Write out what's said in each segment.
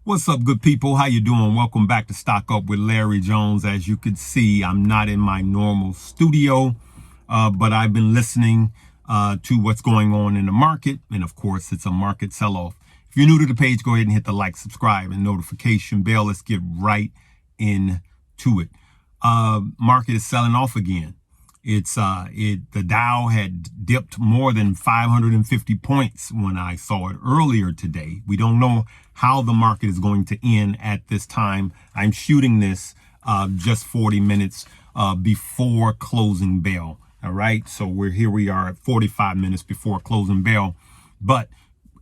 What's up, good people? How you doing? Welcome back to Stock Up with Larry Jones. As you can see, I'm not in my normal studio, but I've been listening to what's going on in the market. And of course, it's a market sell-off. If you're new to the page, go ahead and hit the like, subscribe, and notification bell. Let's get right into it. Market is selling off again. The Dow had dipped more than 550 points when I saw it earlier today. We don't know how the market is going to end at this time. I'm shooting this just 40 minutes before closing bell. All right, so we are at 45 minutes before closing bell, but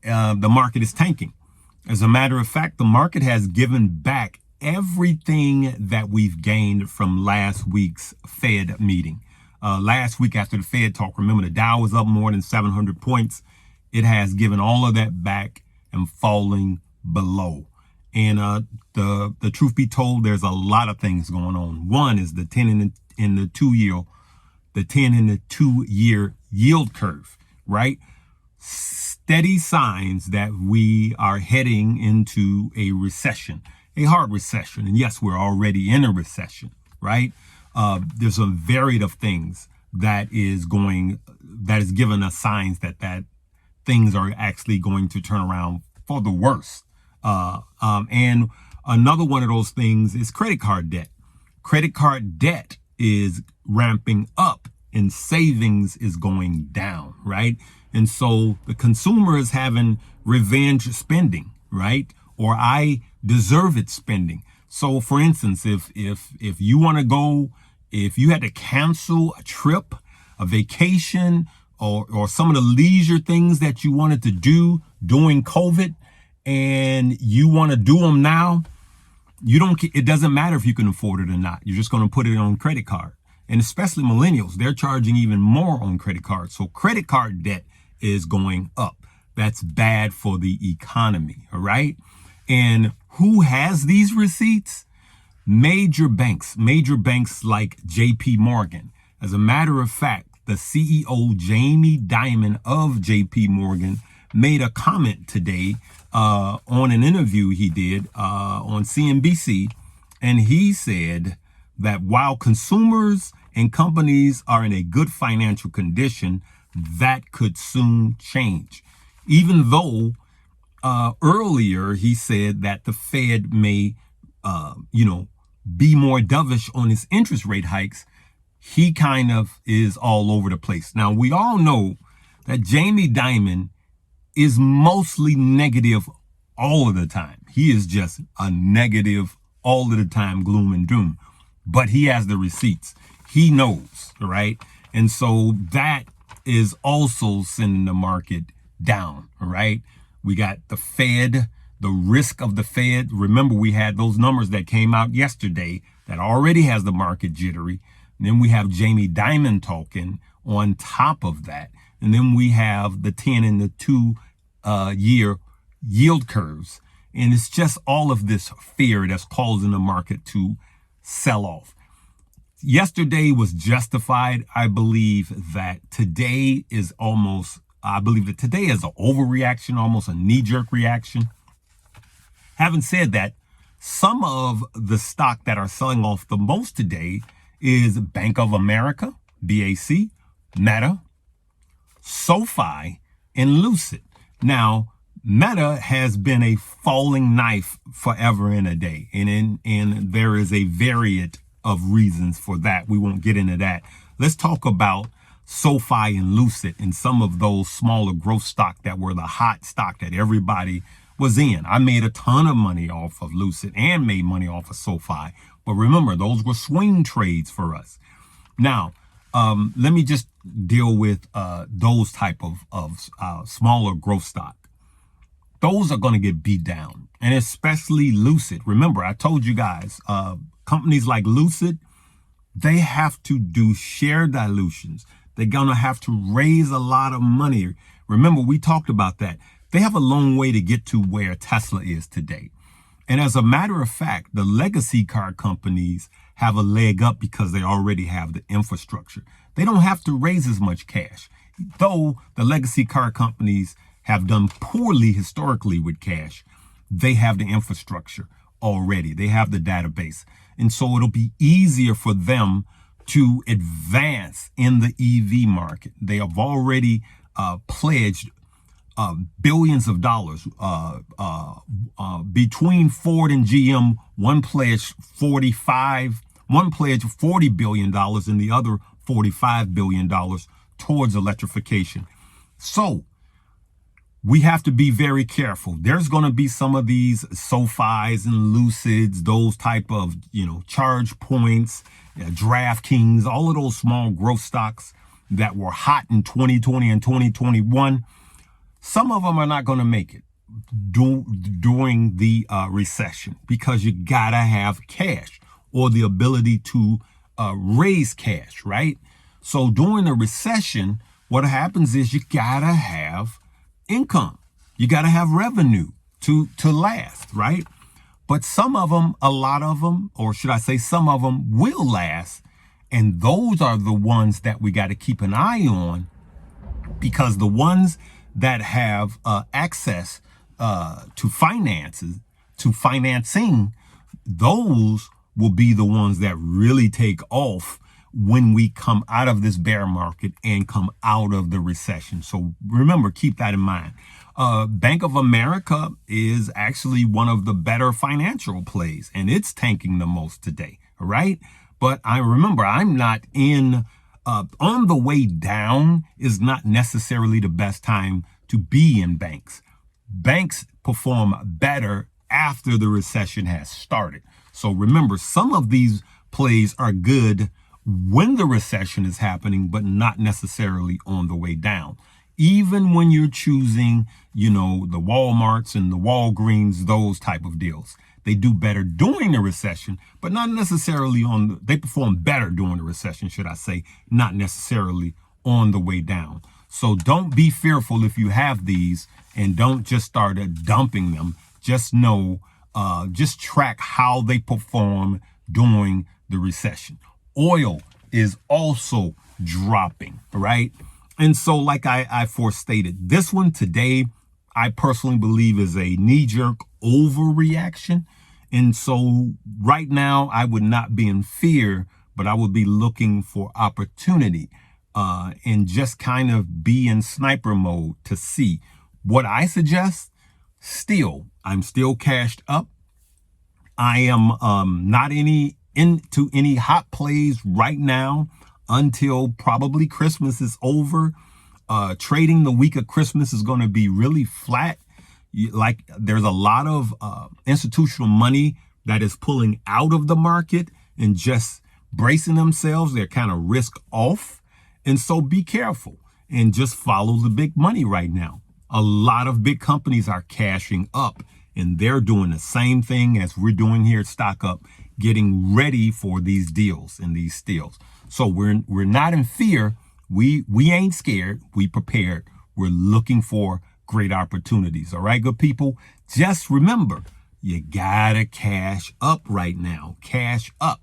the market is tanking. As a matter of fact, the market has given back everything that we've gained from last week's Fed meeting. Last week after the Fed talk, remember the Dow was up more than 700 points. It has given all of that back and falling below. And the truth be told, there's a lot of things going on. One is the 10 and the 2 year yield curve, right? Steady signs that we are heading into a recession, a hard recession. And yes, we're already in a recession, right? There's a variety of things that is giving us signs that things are actually going to turn around for the worse. And another one of those things is credit card debt. Credit card debt is ramping up and savings is going down, right? And so the consumer is having revenge spending, right? Or I deserve it spending. So for instance, if you want to go, if you had to cancel a trip, a vacation, or some of the leisure things that you wanted to do during COVID, and you want to do them now, it doesn't matter if you can afford it or not. You're just going to put it on credit card. And especially millennials, they're charging even more on credit cards. So credit card debt is going up. That's bad for the economy, all right? And who has these receipts? Major banks like JP Morgan. As a matter of fact, the CEO, Jamie Dimon of JP Morgan, made a comment today on an interview he did on CNBC. And he said that while consumers and companies are in a good financial condition, that could soon change. Even though earlier he said that the Fed may, be more dovish on its interest rate hikes, he kind of is all over the place. Now, we all know that Jamie Dimon is mostly negative all of the time. He is just a negative all of the time, gloom and doom. But he has the receipts. He knows, right? And so that is also sending the market down, right? We got the Fed, the risk of the Fed. Remember, we had those numbers that came out yesterday that already has the market jittery. And then we have Jamie Dimon talking on top of that. And then we have the 10 and the 2 year yield curves. And it's just all of this fear that's causing the market to sell off. Yesterday was justified. I believe that today is an overreaction, almost a knee-jerk reaction. Having said that, some of the stock that are selling off the most today is Bank of America, BAC, Meta, SoFi, and Lucid. Now, Meta has been a falling knife forever and a day, and there is a variety of reasons for that. We won't get into that. Let's talk about SoFi and Lucid and some of those smaller growth stock that were the hot stock that everybody was in. I made a ton of money off of Lucid and made money off of SoFi. But remember, those were swing trades for us. Now, let me just deal with those type of smaller growth stock. Those are going to get beat down, and especially Lucid. Remember, I told you guys, companies like Lucid, they have to do share dilutions. They're going to have to raise a lot of money. Remember, we talked about that. They have a long way to get to where Tesla is today. And as a matter of fact, the legacy car companies have a leg up because they already have the infrastructure. They don't have to raise as much cash, though the legacy car companies have done poorly historically with cash. they have the infrastructure already. They have the database. And so it'll be easier for them to advance in the EV market. They have already pledged billions of dollars between Ford and GM. One pledged $40 billion and the other $45 billion towards electrification. So we have to be very careful. There's going to be some of these SoFis and Lucids, those type of, charge points, DraftKings, all of those small growth stocks that were hot in 2020 and 2021. Some of them are not going to make it during the recession because you got to have cash or the ability to raise cash, right? So during a recession, what happens is you got to have income. You got to have revenue to last, right? But some of them, a lot of them, or should I say some of them will last. And those are the ones that we got to keep an eye on, because the ones that have access to financing, those will be the ones that really take off when we come out of this bear market and come out of the recession. So remember, keep that in mind. Bank of America is actually one of the better financial plays, and it's tanking the most today, right? But I remember, I'm not in, on the way down is not necessarily the best time to be in banks. Banks perform better after the recession has started. So remember, some of these plays are good when the recession is happening, but not necessarily on the way down. Even when you're choosing, the Walmarts and the Walgreens, those type of deals, they do better during the recession, but not necessarily they perform better during the recession, should I say, not necessarily on the way down. So don't be fearful if you have these, and don't just start dumping them. Just know, just track how they perform during the recession. Oil is also dropping, right? And so like I forestated, this one today, I personally believe is a knee-jerk overreaction. And so right now I would not be in fear, but I would be looking for opportunity and just kind of be in sniper mode to see. What I suggest, I'm still cashed up. I am not into any hot plays right now until probably Christmas is over. Trading the week of Christmas is going to be really flat. There's a lot of institutional money that is pulling out of the market and just bracing themselves. They're kind of risk off. And so be careful and just follow the big money right now. A lot of big companies are cashing up, and they're doing the same thing as we're doing here at Stock Up, getting ready for these deals and these steals. So we're not in fear. We ain't scared. We prepared. We're looking for great opportunities. All right, good people. Just remember, you gotta cash up right now. Cash up.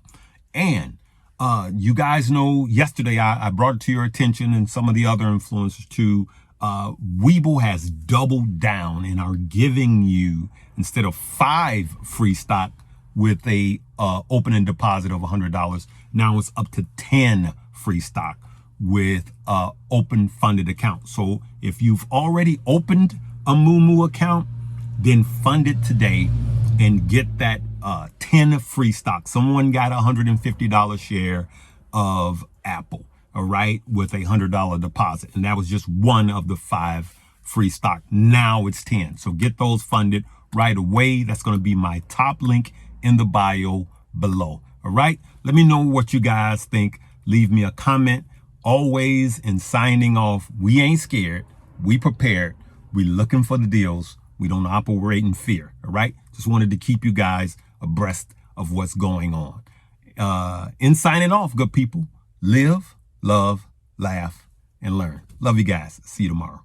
And you guys know, yesterday I brought it to your attention, and some of the other influencers too. Webull has doubled down and are giving you, instead of 5 free stock with a opening deposit of $100, now it's up to 10 free stock with open funded account. So if you've already opened a Moomoo account, then fund it today and get that 10 free stock. Someone got a $150 share of Apple, all right, with a $100 deposit, and that was just one of the 5 free stock. Now it's 10. So get those funded right away. That's going to be my top link in the bio below. All right, let me know what you guys think. Leave me a comment. Always, in signing off, we ain't scared. We prepared. We looking for the deals. We don't operate in fear. All right, just wanted to keep you guys abreast of what's going on. In signing off, good people, live, love, laugh, and learn. Love you guys. See you tomorrow.